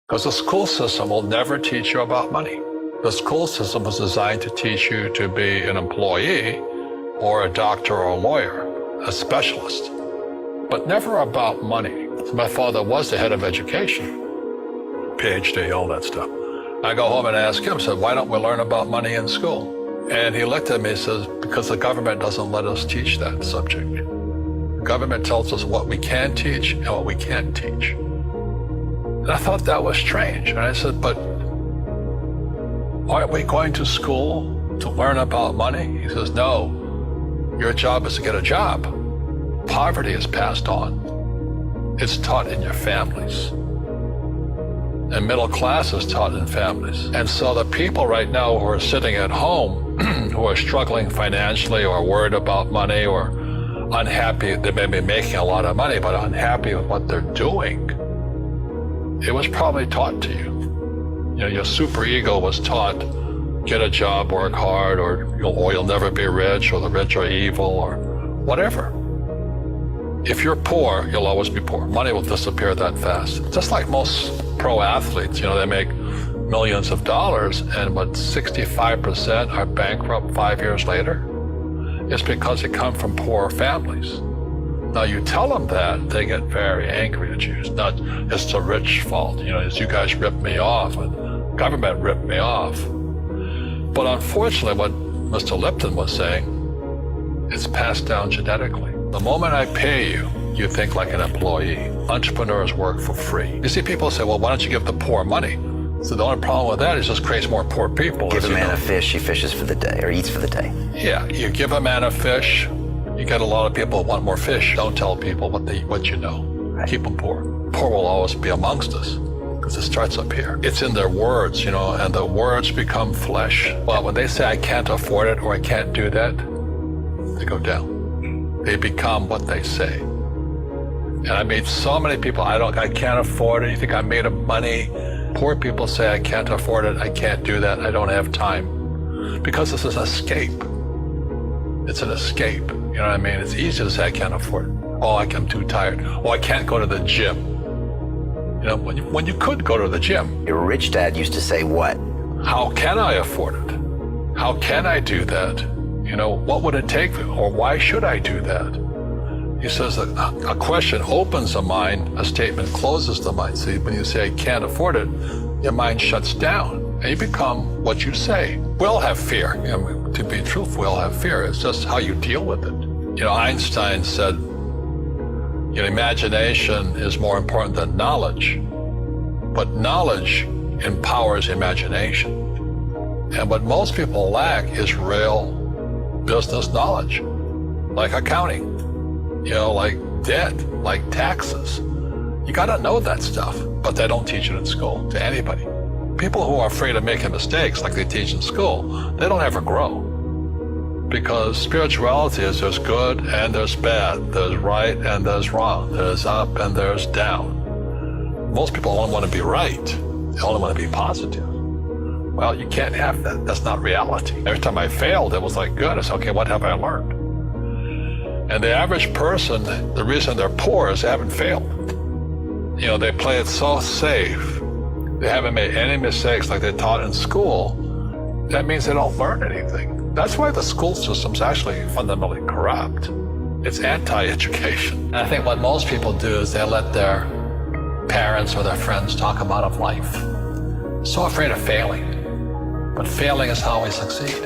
Because the school system will never teach you about money. The school system was designed to teach you to be an employee or a doctor or a lawyer, a specialist, but never about money. My father was the head of education, PhD, all that stuff. I go home and ask him, said, why don't we learn about money in school? And he looked at me and says, because the government doesn't let us teach that subject. The government tells us what we can teach and what we can't teach. And I thought that was strange. And I said, but aren't we going to school to learn about money? He says, no, your job is to get a job. Poverty is passed on. It's taught in your families. And middle class is taught in families. And so the people right now who are sitting at home, who are struggling financially or worried about money or unhappy, they may be making a lot of money, but unhappy with what they're doing, it was probably taught to you. You know, your superego was taught, get a job, work hard, or you'll never be rich, or the rich are evil, or whatever. If you're poor, you'll always be poor. Money will disappear that fast. Just like most pro athletes, they make millions of dollars, and 65% are bankrupt 5 years later. It's because they come from poor families. Now you tell them that, they get very angry at you. It's not, it's the rich fault. It's you guys ripped me off, and government ripped me off. But unfortunately, what Mr. Lipton was saying, it's passed down genetically. The moment I pay you, you think like an employee. Entrepreneurs work for free. You see, people say, well, why don't you give the poor money? So the only problem with that is just creates more poor people. Give a man a fish, he fishes for the day, or eats for the day. Yeah, you give a man a fish, you get a lot of people who want more fish. Don't tell people what you know. Right. Keep them poor. Poor will always be amongst us, because it starts up here. It's in their words, and the words become flesh. Well, when they say I can't afford it or I can't do that, they go down. They become what they say. And I meet so many people, I can't afford it. You think I'm made of money? Poor people say, I can't afford it, I can't do that, I don't have time. Because this is an escape. It's an escape. You know what I mean? It's easy to say, I can't afford it. Oh, I'm too tired. Oh, I can't go to the gym. When you could go to the gym. Your rich dad used to say what? How can I afford it? How can I do that? What would it take, or why should I do that? He says that a question opens the mind, a statement closes the mind. See, when you say, I can't afford it, your mind shuts down, and you become what you say. We all have fear. To be truthful, we all have fear. It's just how you deal with it. Einstein said, imagination is more important than knowledge, but knowledge empowers imagination. And what most people lack is real business knowledge, like accounting, like debt, like taxes. You gotta know that stuff, but they don't teach it in school to anybody. People who are afraid of making mistakes like they teach in school, they don't ever grow. Because spirituality is there's good and there's bad, there's right and there's wrong, there's up and there's down. Most people only want to be right, they only want to be positive. Well, you can't have that. That's not reality. Every time I failed, it was like, good. I said, okay, what have I learned? And the average person, the reason they're poor is they haven't failed. They play it so safe. They haven't made any mistakes like they taught in school. That means they don't learn anything. That's why the school system's actually fundamentally corrupt. It's anti-education. And I think what most people do is they let their parents or their friends talk about life. So afraid of failing. But failing is how we succeed.